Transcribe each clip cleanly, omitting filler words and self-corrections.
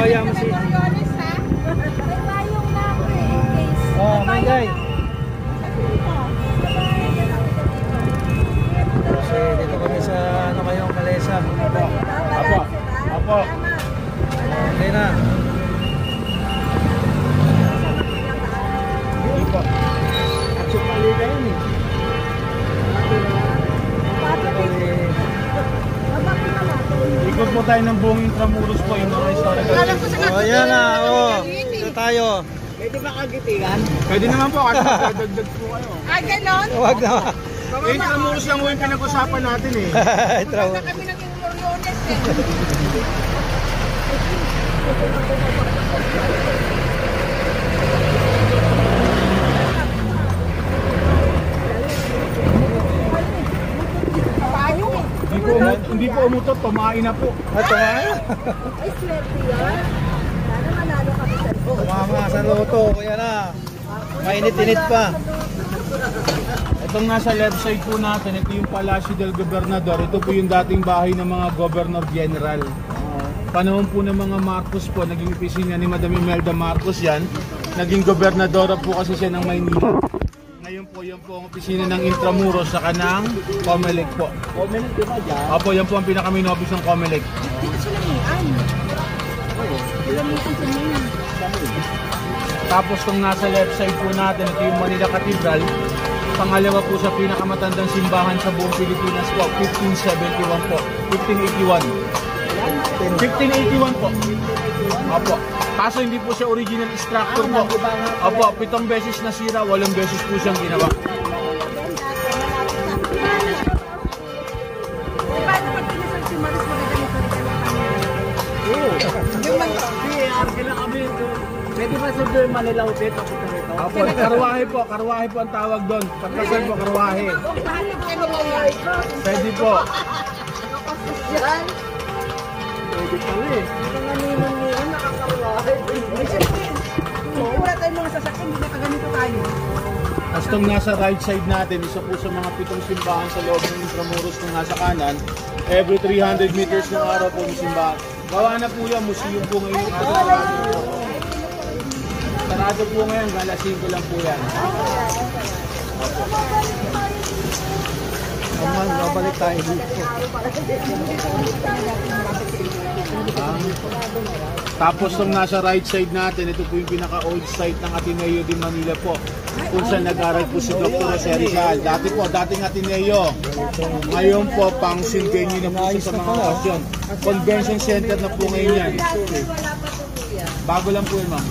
Ayaw mo si... Oh, my guy. Kasi dito kami sa ano kayong Kalesa. Apo. Apo. Okay na. Hindi po. At yung palida yun eh. Ikot mo tayo ng buong Intramuros po yung mga historical. Oh, ayan na. Oh, ito tayo. Pwede ba kagitigan? Pwede naman po kasi magdagdag po kayo. Ah, ganon? Huwag na. Intramuros lang mo yung pinag-usapan natin eh. Maganda kami ng Intramuros eh. Hindi po umutot, tumain na po. Tumain? Ay, swerte yan. Sana manalo kami sa loob. Tumama sa loto, kaya na. Mainit-init pa. Itong nasa left side po natin, ito yung Palacio del Gobernador. Ito po yung dating bahay ng mga Governor General. Panahon po ng mga Marcos po, naging opisina ni Madam Imelda Marcos yan. Naging gobernadora po kasi siya ng Maynila. Ngayon po, yan po ang opisina ng Intramuros sa kanang Comelec po. Comelec di ba dyan? Opo, yan po ang pinaka-main office ng Comelec. Tapos itong nasa left side po natin, ito yung Manila Cathedral. Pangalawa po sa pinakamatandang simbahan sa buong Pilipinas po, 1571 po. 1581. 1581 po. Opo. Kaso hindi po siya original structure po. Opo, 7 beses nasira, 8 beses po siyang ginawa. Pwede ba sa doon Manila Hotel? Opo, karwahe po ang tawag doon. Pagkasal po, karwahe. Pwede po. Pwede pala eh. Nanginong-ninong nakakarwahe. Ay, siyempre. Wala tayong mga sasakyan, hindi na ganito tayo. Tapos itong nasa right side natin, isa po sa mga 7 simbahan sa loob ng Intramuros kung nasa kanan. Every 300 meters ng araw po yung simbahan. Gawa na po yan, museum po ngayon. Sarado po ngayon, alas 5 lang po yan. Naman, babalik tayo dito. Tapos itong nasa right side natin, ito po yung pinaka-old site ng Ateneo de Manila po. Kung saan nag-aral po si Dr. Jose Rizal. Dati po, dating Ateneo. Ngayon po, pang Silvenio na po sa mga okasyon. Convention center na po ngayon yan. Bago lang po yun, ma'am.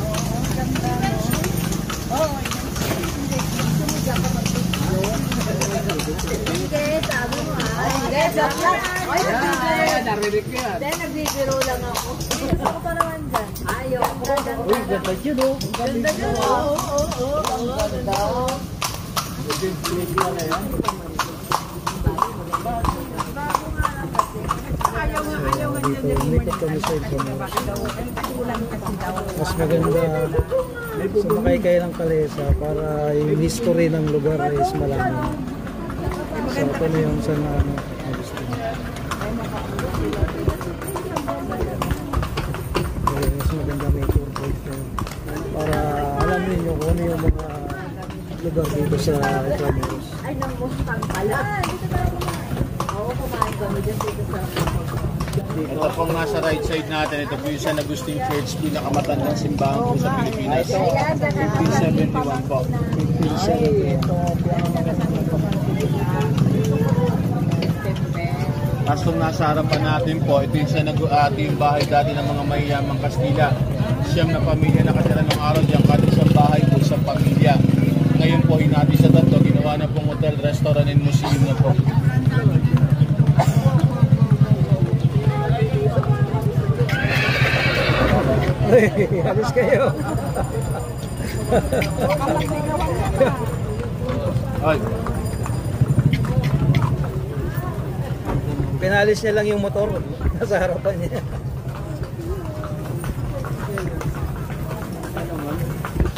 Hindi, sabi mo ha. Hindi, joke lang. Narinig ko yan. Hindi, nagbibiro lang ako. Ako pa naman dyan. Ayaw. Uy, ganda yun o. Ganda dyan. Oo. Ganda. Umikot kami sa ito. Mas maganda sumakay kayo ng Kalesa para yung history ng lugar is malaman. So ito na yung sa gusto nyo. Mas maganda may tour guide kayo para alam niyo kung ano yung mga lugar dito sa Intramuros. Ay, nang Mustang pala. Oo, kumain kami dyan dito sa... Ito pong nasa right side natin, ito po yung San Agustin Church, pinakamatandang simbahan po sa Pilipinas. 1571 po. 1571. Tapos itong nasa harapan natin po, ito yung yung bahay dati ng mga mayayamang Kastila. Siyam na pamilya nakatira ng araw dyan, kada isang bahay po isang pamilya. Ngayon po, hinati sa tatlo, ginawa na pong hotel, restaurant, and museum na po. Halos kayo. Ay. Pinalis niya lang yung motor nasa harapan niya.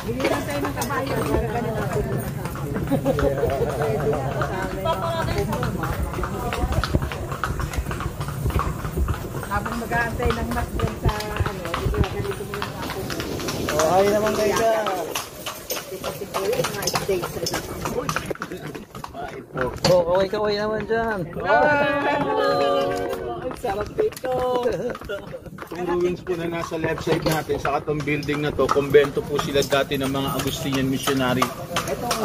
Bigyan tayo ng kabayo. Habang mag-aantay ng mas sa ano, Ay naman kayo ka. Oh, okay naman dyan. Ang sarap dito. Itong ruins po na nasa left side natin sa katong building na to, kumbento po sila dati ng mga Augustinian missionary.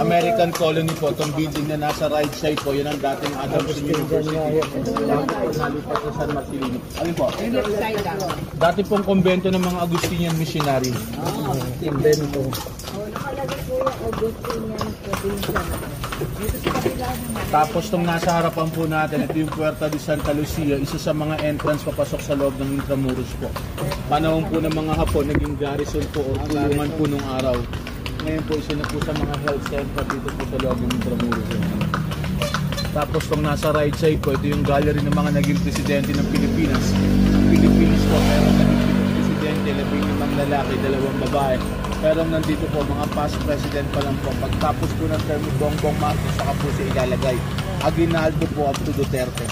American colony po, itong building na nasa right side po, yan ang dating Adamson University. Nalipat sa San Marcelino. Alin po? Dati pong kumbento ng mga Augustinian missionary. Invento. Tapos itong nasa harapan po natin, ito yung Puerta de Santa Lucia, isa sa mga entrance papasok sa loob ng Intramuros po. Panahon po ng mga Hapon, naging garrison po o tulungan po nung araw. Ngayon po isa na po sa mga health center dito po sa loob ng Intramuros. Tapos itong nasa right side po, ito yung gallery ng mga naging presidente ng Pilipinas. Ang Pilipinas po, pero naging presidente, 15 lalaki, 2 babae. Pero nandito po, mga past president pa lang po. Pagtapos po ng term ni Bongbong Marcos, saka po siya ilalagay. Aguinaldo po up to Duterte.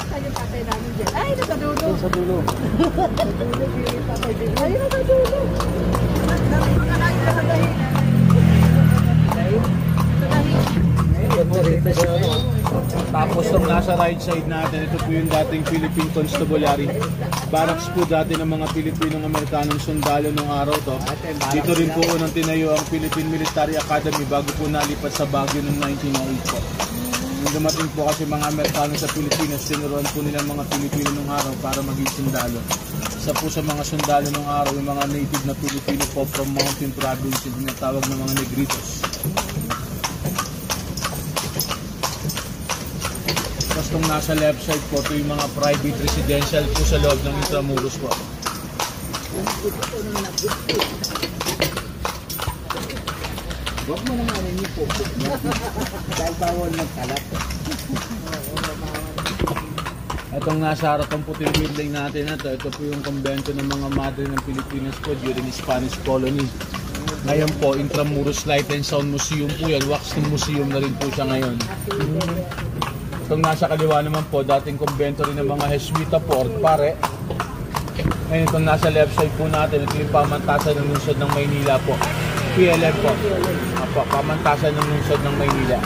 Saan yung tatay namin dyan? Ay, nakadulo. Sa dulo. Ay, nakadulo. Tapos itong nasa right side natin, ito po yung dating Philippine Constabulary. Barracks po dati ng mga Pilipinong Amerikanong sundalo nung araw to. Dito rin po unang tinayo ang Philippine Military Academy bago po nalipat sa Baguio noong 1908 po. Nung dumating po kasi mga Amerikano sa Pilipinas, tinuruan po nila mga Pilipino nung araw para maging sundalo. Isa po sa mga sundalo nung araw, yung mga native na Pilipino po from Mountain Province, yung tinatawag ng mga Negritos. Tapos nung nasa left side po, ito yung mga private residential po sa loob ng Intramuros po. Huwag mo naman yung po. Dahil bawal magkalat. Itong nasa harapan po yung building natin na ito po yung kumbento ng mga madre ng Pilipinas po during Spanish colony. Ngayon po, Intramuros Light and Sound Museum po yan. Waxing Museum na rin po siya ngayon. Itong nasa kaliwa naman po, dating kumbento rin ng mga Jesuita po, or pare. Ngayon itong nasa left side po natin, ito yung pamantasan ng lungsod ng Maynila po. PLM po. Apo, pamantasan ng lungsod ng Maynila.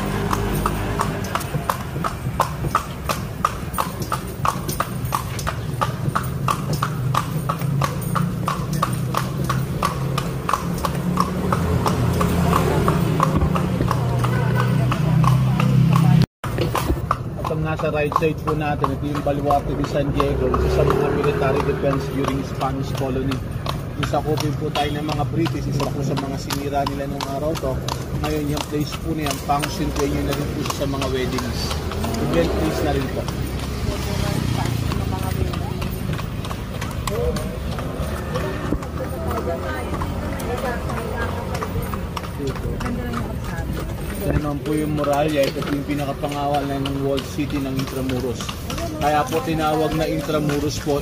Nasa right side po natin, ito yung Baluarte de San Diego, isa sa mga military defense during Spanish colony. Isa ko po tayo ng mga British, isa po sa mga sinira nila nung araw to. Ngayon yung place po niyan, function venue na rin po sa mga weddings. Event place na rin po. Ito naman po yung Muralya, ito po yung pinakapangawalan ng walled city ng Intramuros. Kaya po tinawag na Intramuros po